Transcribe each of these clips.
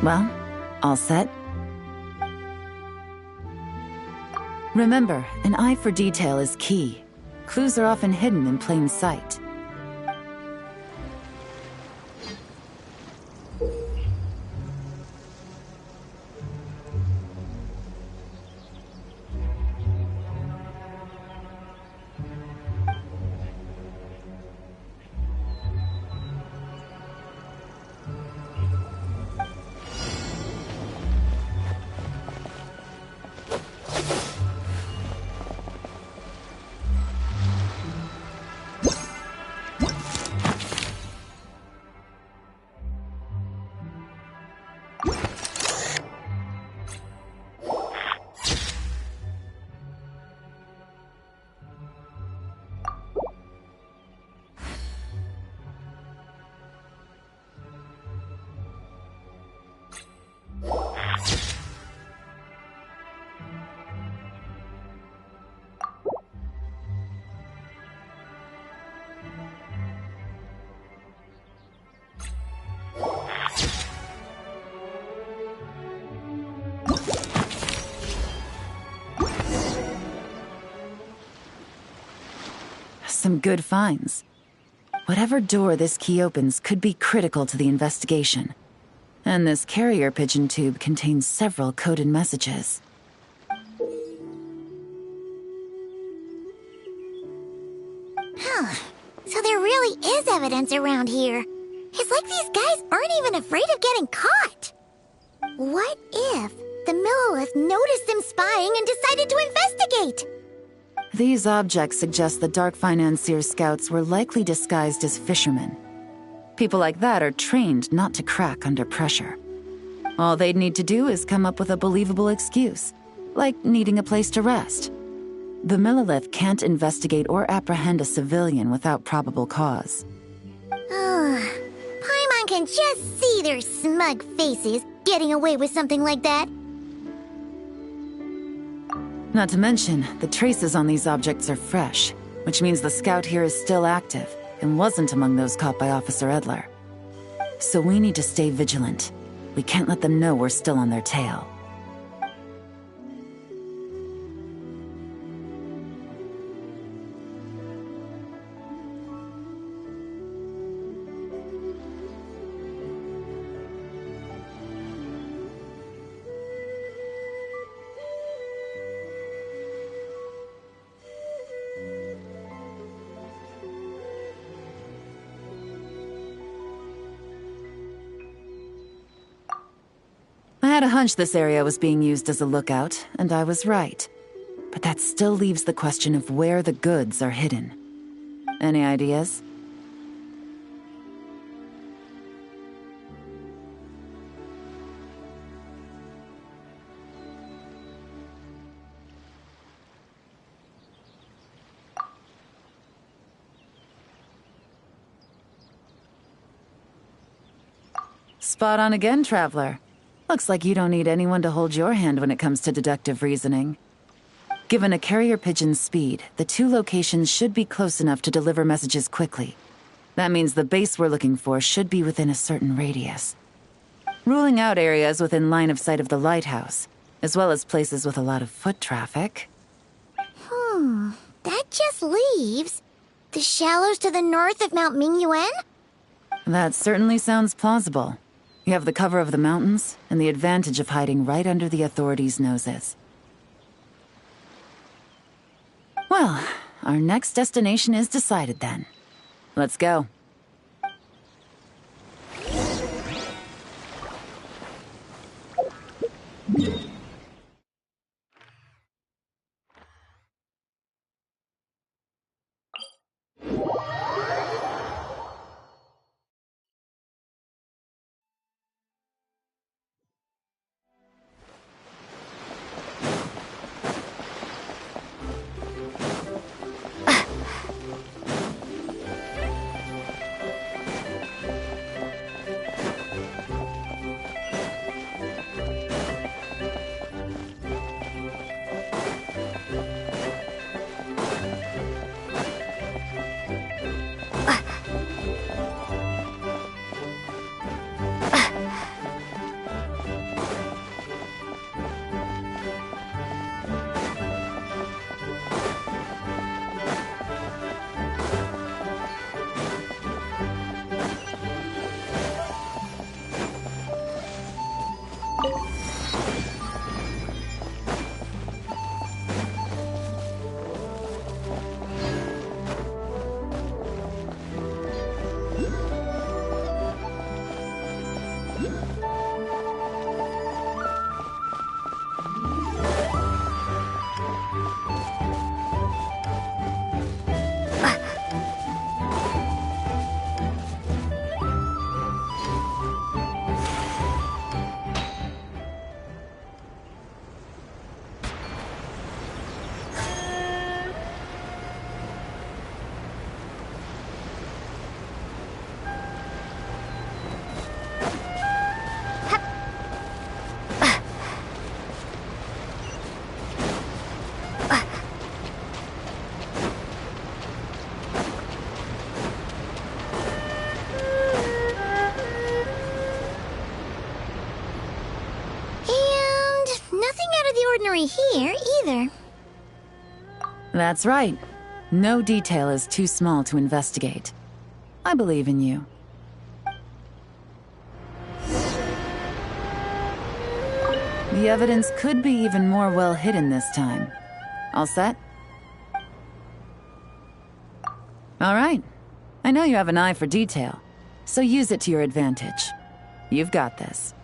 Well, all set? Remember, an eye for detail is key. Clues are often hidden in plain sight. Some good finds. Whatever door this key opens could be critical to the investigation. And this carrier pigeon tube contains several coded messages. So there really is evidence around here. It's like these guys aren't even afraid of getting caught. What if the Millilith noticed them spying and decided to investigate? These objects suggest the Dark Financier scouts were likely disguised as fishermen. People like that are trained not to crack under pressure. All they'd need to do is come up with a believable excuse, like needing a place to rest. The Millilith can't investigate or apprehend a civilian without probable cause. Paimon can just see their smug faces getting away with something like that. Not to mention, the traces on these objects are fresh, which means the scout here is still active and wasn't among those caught by Officer Edler. So we need to stay vigilant. We can't let them know we're still on their tail. I had a hunch this area was being used as a lookout, and I was right. But that still leaves the question of where the goods are hidden. Any ideas? Spot on again, Traveler. Looks like you don't need anyone to hold your hand when it comes to deductive reasoning. Given a carrier pigeon's speed, the two locations should be close enough to deliver messages quickly. That means the base we're looking for should be within a certain radius. Ruling out areas within line of sight of the lighthouse, as well as places with a lot of foot traffic. That just leaves the shallows to the north of Mount Mingyuan? That certainly sounds plausible. You have the cover of the mountains, and the advantage of hiding right under the authorities' noses. Well, our next destination is decided then. Let's go. mystery here, either. That's right. No detail is too small to investigate. I believe in you. The evidence could be even more well hidden this time. All set? All right. I know you have an eye for detail, so use it to your advantage. You've got this.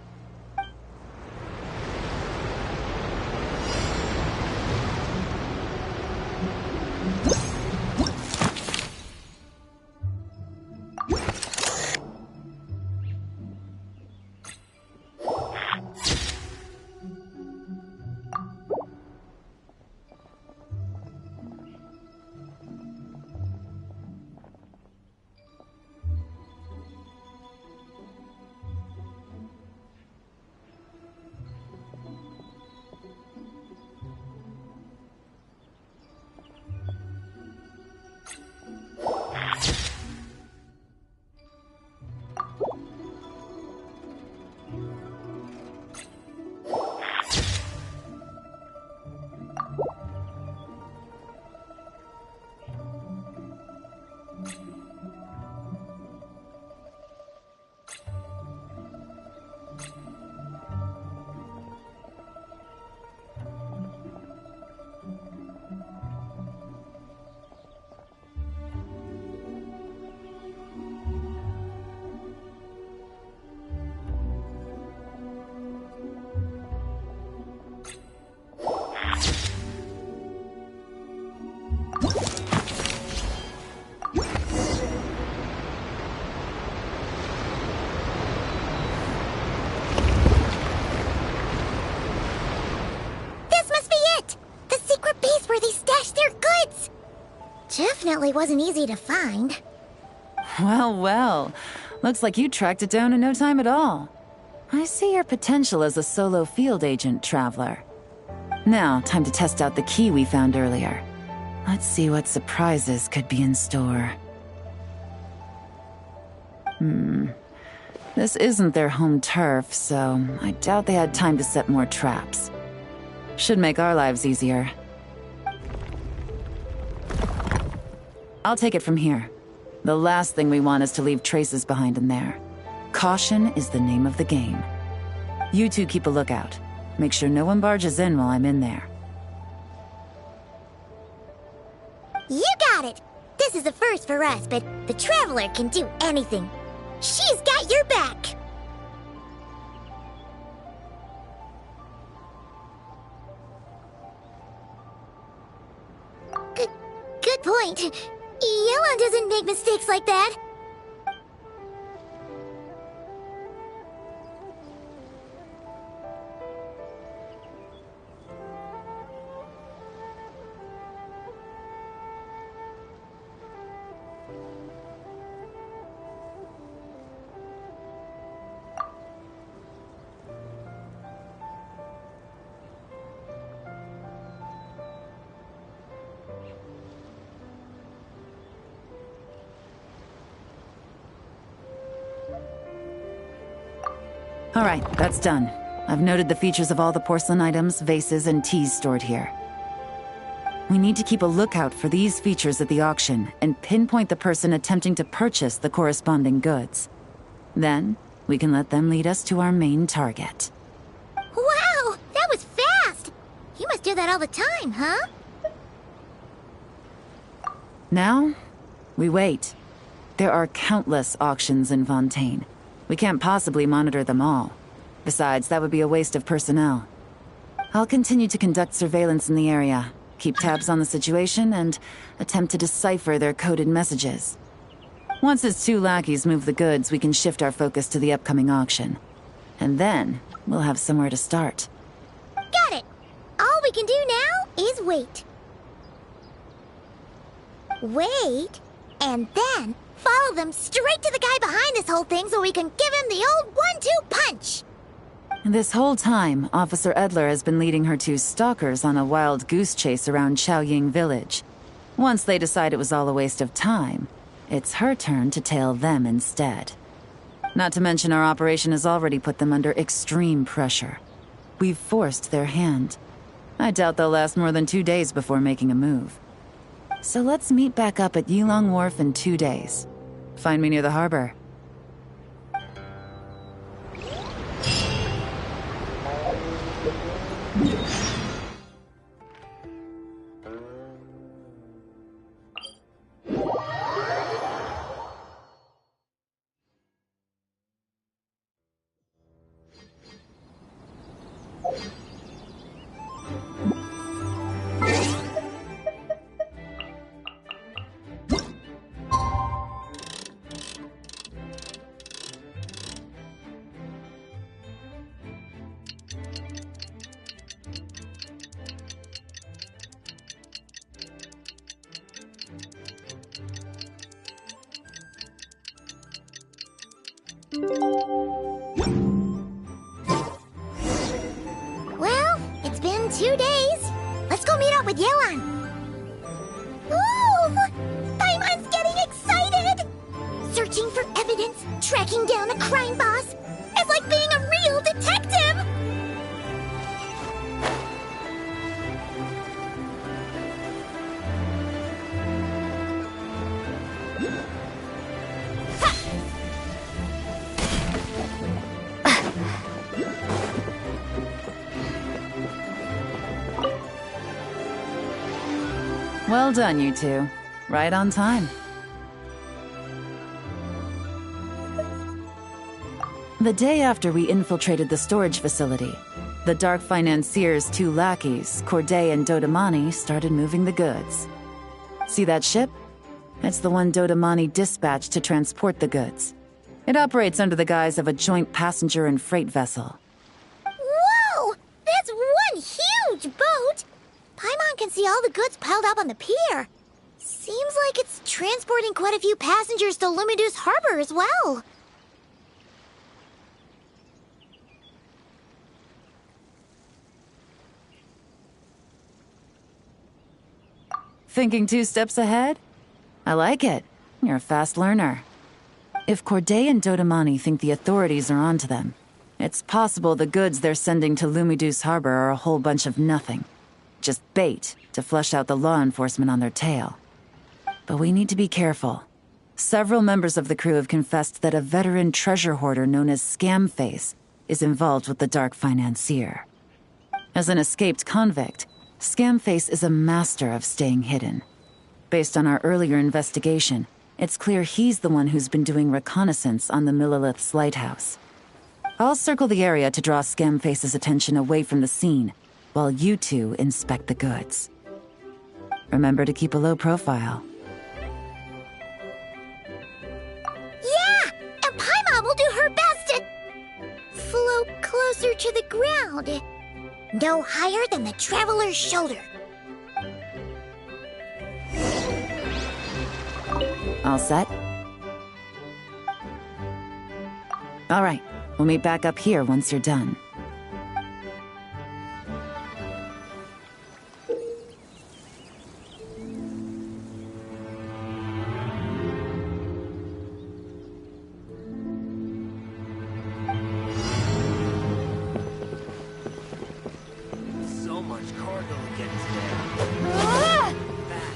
Definitely wasn't easy to find. Well, well. Looks like you tracked it down in no time at all. I see your potential as a solo field agent, Traveler. Now, time to test out the key we found earlier. Let's see what surprises could be in store. This isn't their home turf, so I doubt they had time to set more traps. Should make our lives easier. I'll take it from here. The last thing we want is to leave traces behind in there. Caution is the name of the game. You two keep a lookout. Make sure no one barges in while I'm in there. You got it! This is a first for us, but the Traveler can do anything. She's got your back! Good point. Yelan doesn't make mistakes like that. All right, that's done. I've noted the features of all the porcelain items, vases, and teas stored here. We need to keep a lookout for these features at the auction and pinpoint the person attempting to purchase the corresponding goods. Then, we can let them lead us to our main target. Wow, that was fast! You must do that all the time, huh? Now, we wait. There are countless auctions in Fontaine. We can't possibly monitor them all. Besides, that would be a waste of personnel. I'll continue to conduct surveillance in the area, keep tabs on the situation, and attempt to decipher their coded messages. Once his two lackeys move the goods, we can shift our focus to the upcoming auction. And then, we'll have somewhere to start. Got it! All we can do now is wait. Wait, and then follow them straight to the guy behind this whole thing so we can give him the old 1-2 punch! This whole time, Officer Edler has been leading her two stalkers on a wild goose chase around Chaoying Village. Once they decide it was all a waste of time, it's her turn to tail them instead. Not to mention our operation has already put them under extreme pressure. We've forced their hand. I doubt they'll last more than 2 days before making a move. So let's meet back up at Yilong Wharf in 2 days. Find me near the harbor. Well, it's been 2 days. Let's go meet up with Yelan. Ooh! Paimon's getting excited! Searching for evidence, tracking down a crime boss. It's like being a real detective! Well done, you two. Right on time. The day after we infiltrated the storage facility, the Dark Financier's 2 lackeys, Corday and Dodamani, started moving the goods. See that ship? It's the one Dodamani dispatched to transport the goods. It operates under the guise of a joint passenger and freight vessel. Whoa! That's one huge boat! Paimon can see all the goods piled up on the pier. Seems like it's transporting quite a few passengers to Lumidu's harbor as well. Thinking 2 steps ahead? I like it. You're a fast learner. If Corday and Dodamani think the authorities are onto them, it's possible the goods they're sending to Lumidu's harbor are a whole bunch of nothing. Just bait to flush out the law enforcement on their tail. But we need to be careful. Several members of the crew have confessed that a veteran treasure hoarder known as Scamface is involved with the Dark Financier. As an escaped convict, Scamface is a master of staying hidden. Based on our earlier investigation, it's clear he's the one who's been doing reconnaissance on the Millilith's lighthouse. I'll circle the area to draw Scamface's attention away from the scene, while you two inspect the goods. Remember to keep a low profile. Yeah! And Paimon will do her best to float closer to the ground. No higher than the traveler's shoulder. All set? All right, we'll meet back up here once you're done. So much cargo again today. Ah! Back.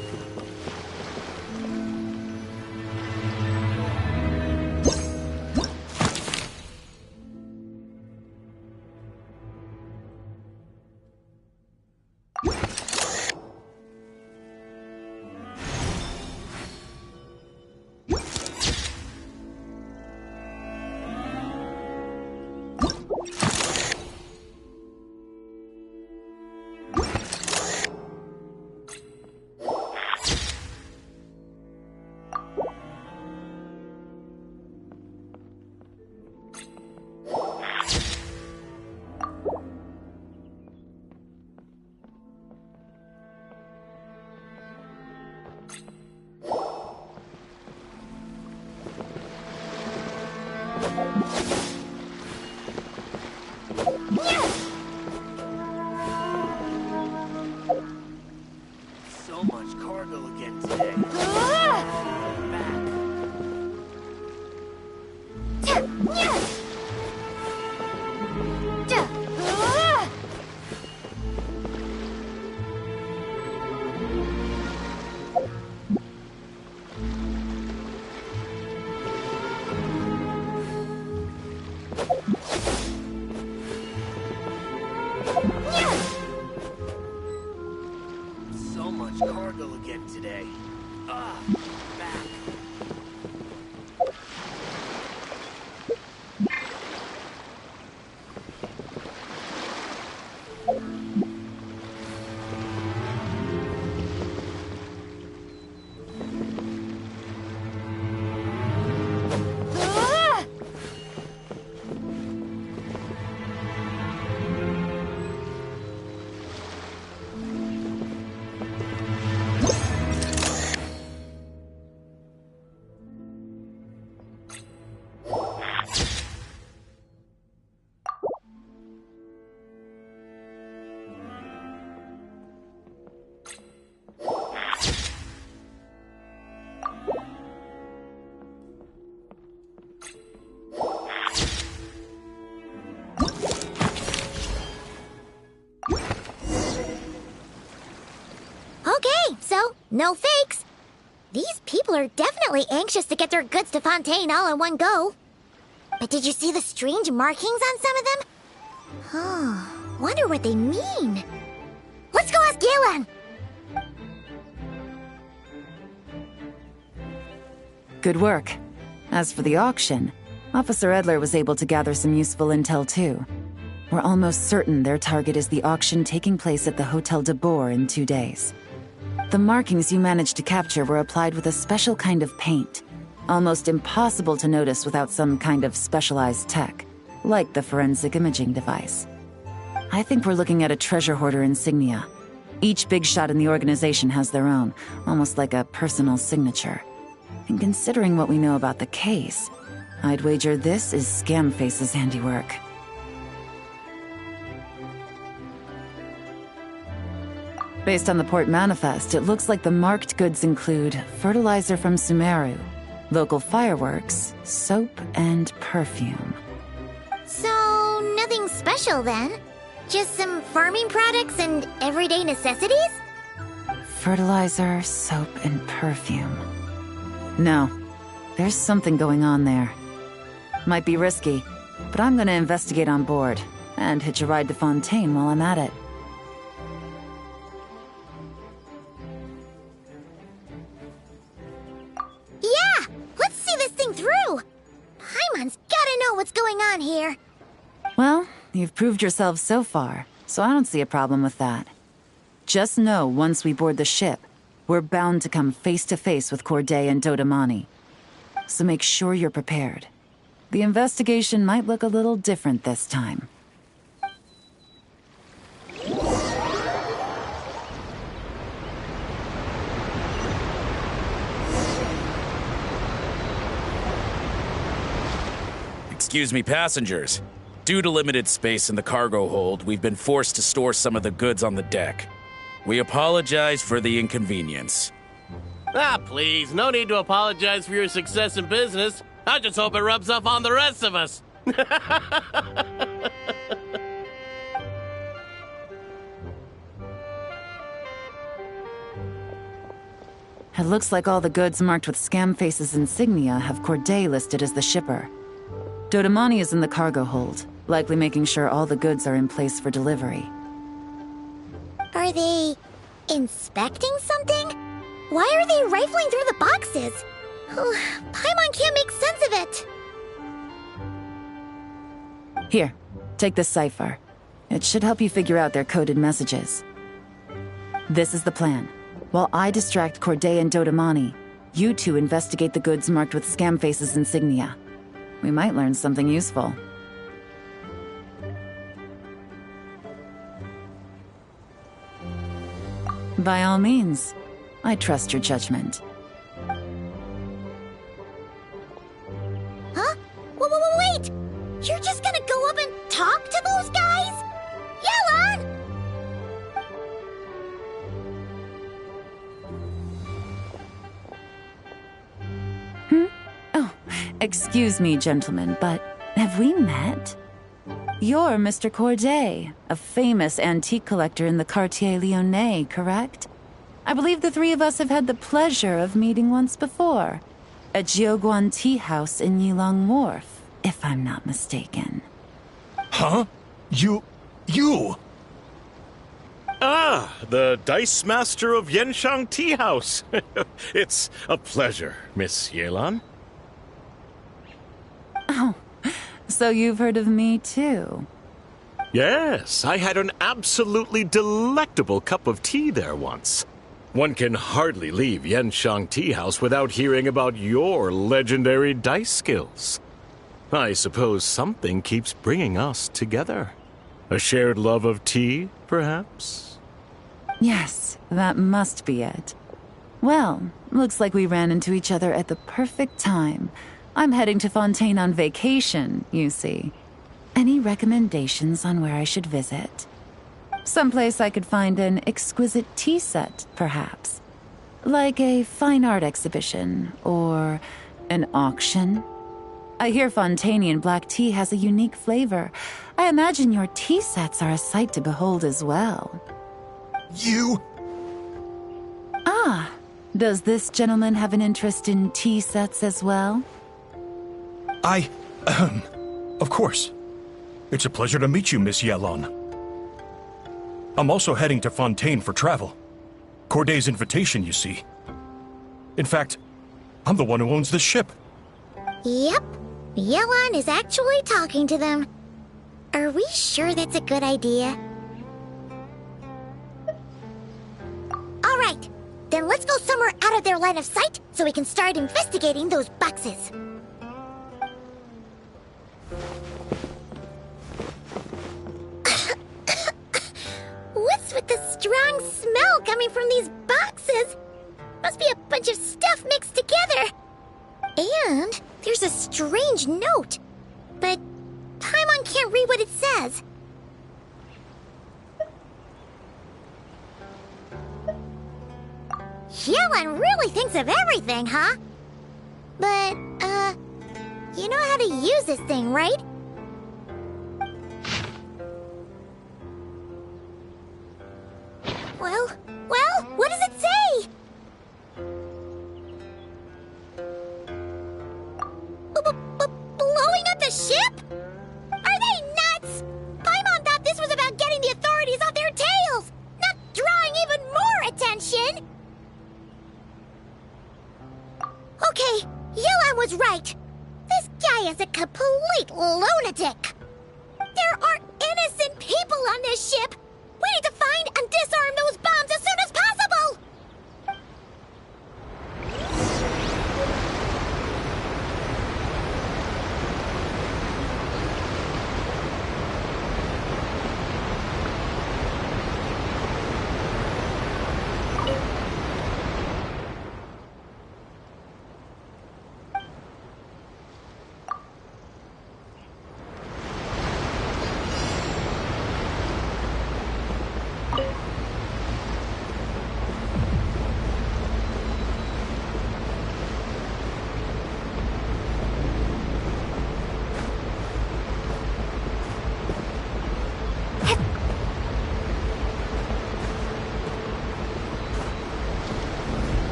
So much cargo again today. Ah! Back. So much cargo again today. Ah, back. Okay, so no fakes. These people are definitely anxious to get their goods to Fontaine all in one go. But did you see the strange markings on some of them? Oh, wonder what they mean. Let's go ask Yelan! Good work. As for the auction, Officer Edler was able to gather some useful intel too. We're almost certain their target is the auction taking place at the Hotel de Boer in 2 days. The markings you managed to capture were applied with a special kind of paint, almost impossible to notice without some kind of specialized tech, like the forensic imaging device. I think we're looking at a treasure hoarder insignia. Each big shot in the organization has their own, almost like a personal signature. And considering what we know about the case, I'd wager this is Scamface's handiwork. Based on the port manifest, it looks like the marked goods include fertilizer from Sumeru, local fireworks, soap, and perfume. So, nothing special then? Just some farming products and everyday necessities? Fertilizer, soap, and perfume. No, there's something going on there. Might be risky, but I'm gonna investigate on board, and hitch a ride to Fontaine while I'm at it. Yeah! Let's see this thing through! Paimon's gotta know what's going on here. Well, you've proved yourself so far, so I don't see a problem with that. Just know once we board the ship, we're bound to come face to face with Corday and Dodamani. So make sure you're prepared. The investigation might look a little different this time. Excuse me, passengers. Due to limited space in the cargo hold, we've been forced to store some of the goods on the deck. We apologize for the inconvenience. Ah, please, no need to apologize for your success in business. I just hope it rubs off on the rest of us. It looks like all the goods marked with Scamface's insignia have Corday listed as the shipper. Dodamani is in the cargo hold, likely making sure all the goods are in place for delivery. Are they inspecting something? Why are they rifling through the boxes? Oh, Paimon can't make sense of it. Here, take this cipher. It should help you figure out their coded messages. This is the plan. While I distract Corday and Dodamani, you two investigate the goods marked with Scamface's insignia. We might learn something useful. By all means, I trust your judgment. Huh? Wait! You're just gonna go up and talk to those guys? Yelan! Oh, excuse me, gentlemen, but have we met? You're Mr. Corday, a famous antique collector in the Quartier Lyonnais, correct? I believe the three of us have had the pleasure of meeting once before. At Jiuguan Tea House in Yilong Wharf, if I'm not mistaken. Huh? You... Ah, the Dice Master of Yenshang Tea House. It's a pleasure, Miss Yelan. So you've heard of me too? Yes, I had an absolutely delectable cup of tea there once. One can hardly leave Yenshang Tea House without hearing about your legendary dice skills. I suppose something keeps bringing us together. A shared love of tea, perhaps? Yes, that must be it. Well, looks like we ran into each other at the perfect time. I'm heading to Fontaine on vacation, you see. Any recommendations on where I should visit? Someplace I could find an exquisite tea set, perhaps. Like a fine art exhibition, or an auction. I hear Fontainian black tea has a unique flavor. I imagine your tea sets are a sight to behold as well. You... Ah, does this gentleman have an interest in tea sets as well? Of course. It's a pleasure to meet you, Miss Yelan. I'm also heading to Fontaine for travel. Corday's invitation, you see. In fact, I'm the one who owns this ship. Yep. Yelan is actually talking to them. Are we sure that's a good idea? All right. Then let's go somewhere out of their line of sight so we can start investigating those boxes. What's with the strong smell coming from these boxes? Must be a bunch of stuff mixed together. And there's a strange note. But Paimon can't read what it says. Yelan really thinks of everything, huh? But, you know how to use this thing, right? Well, what does it say? Blowing up the ship? Are they nuts? Paimon thought this was about getting the authorities off their tails, not drawing even more attention. Okay, Yelan was right. This guy is a complete lunatic. There are innocent people on this ship. We need to find and disarm those bombs as soon as possible!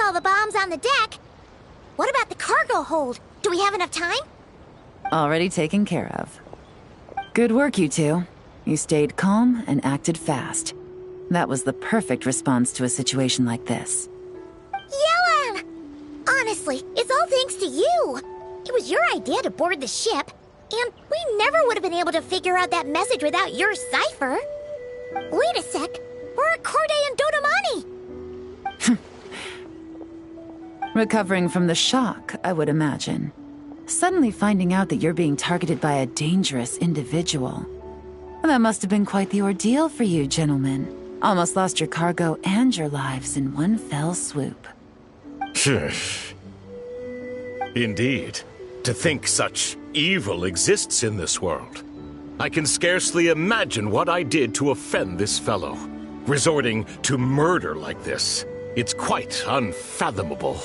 All the bombs on the deck. What about the cargo hold? Do we have enough time? Already taken care of. Good work, you two. You stayed calm and acted fast. That was the perfect response to a situation like this. Yelan! Honestly, it's all thanks to you. It was your idea to board the ship, and we never would have been able to figure out that message without your cipher. Wait a sec. Where are Corday and Dodomani? Recovering from the shock, I would imagine. Suddenly finding out that you're being targeted by a dangerous individual. That must have been quite the ordeal for you, gentlemen. Almost lost your cargo and your lives in one fell swoop. Indeed. To think such evil exists in this world. I can scarcely imagine what I did to offend this fellow. Resorting to murder like this, it's quite unfathomable.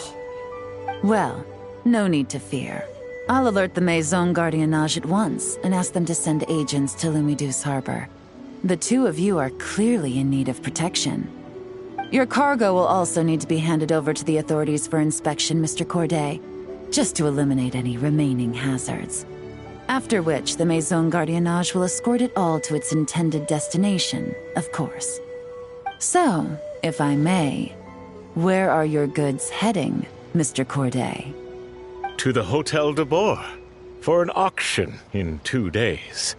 Well, no need to fear. I'll alert the Maison Gardiennage at once and ask them to send agents to Lumiduce Harbor. The two of you are clearly in need of protection. Your cargo will also need to be handed over to the authorities for inspection, Mr. Corday, just to eliminate any remaining hazards. After which, the Maison Gardiennage will escort it all to its intended destination, of course. So, if I may, where are your goods heading, Mr. Corday? To the Hotel de Boer for an auction in 2 days.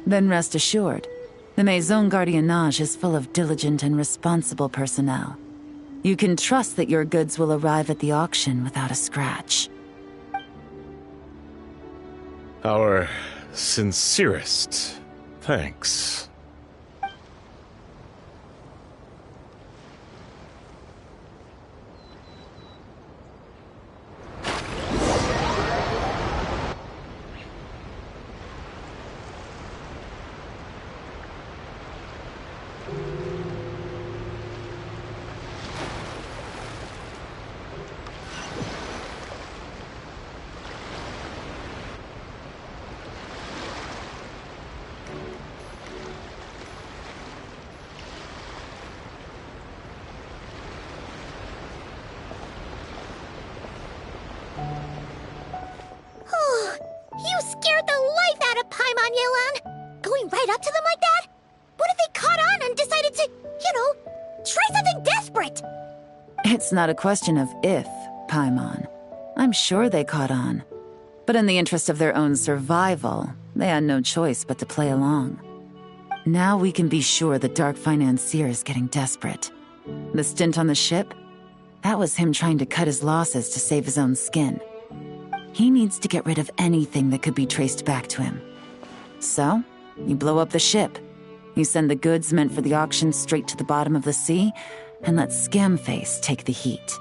Then rest assured, the Maison Gardiennage is full of diligent and responsible personnel. You can trust that your goods will arrive at the auction without a scratch. Our sincerest thanks. You scared the life out of Paimon-Yelan! Going right up to them like that? What if they caught on and decided to, try something desperate? It's not a question of if, Paimon. I'm sure they caught on. But in the interest of their own survival, they had no choice but to play along. Now we can be sure the Dark Financier is getting desperate. The stint on the ship? That was him trying to cut his losses to save his own skin. He needs to get rid of anything that could be traced back to him. So, you blow up the ship. You send the goods meant for the auction straight to the bottom of the sea, and let Scamface take the heat.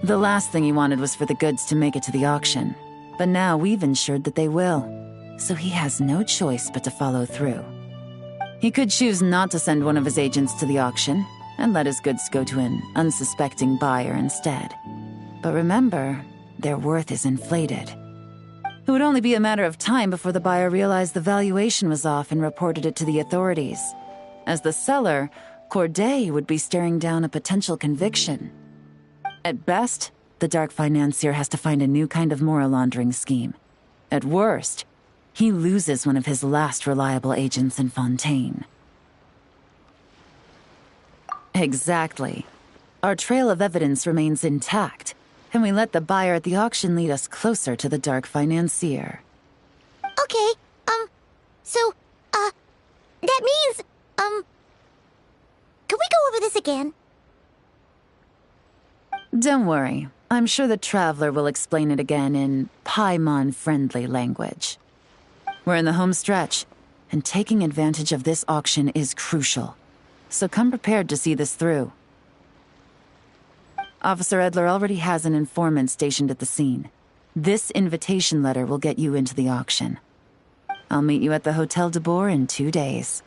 The last thing he wanted was for the goods to make it to the auction, but now we've ensured that they will, so he has no choice but to follow through. He could choose not to send one of his agents to the auction, and let his goods go to an unsuspecting buyer instead. But remember, their worth is inflated. It would only be a matter of time before the buyer realized the valuation was off and reported it to the authorities. As the seller, Corday would be staring down a potential conviction. At best, the Dark Financier has to find a new kind of moral laundering scheme. At worst, he loses one of his last reliable agents in Fontaine. Exactly. Our trail of evidence remains intact, and we let the buyer at the auction lead us closer to the Dark Financier. Okay, that means, can we go over this again? Don't worry. I'm sure the Traveler will explain it again in Paimon-friendly language. We're in the home stretch, and taking advantage of this auction is crucial. So come prepared to see this through. Officer Edler already has an informant stationed at the scene. This invitation letter will get you into the auction. I'll meet you at the Hotel de Boer in 2 days.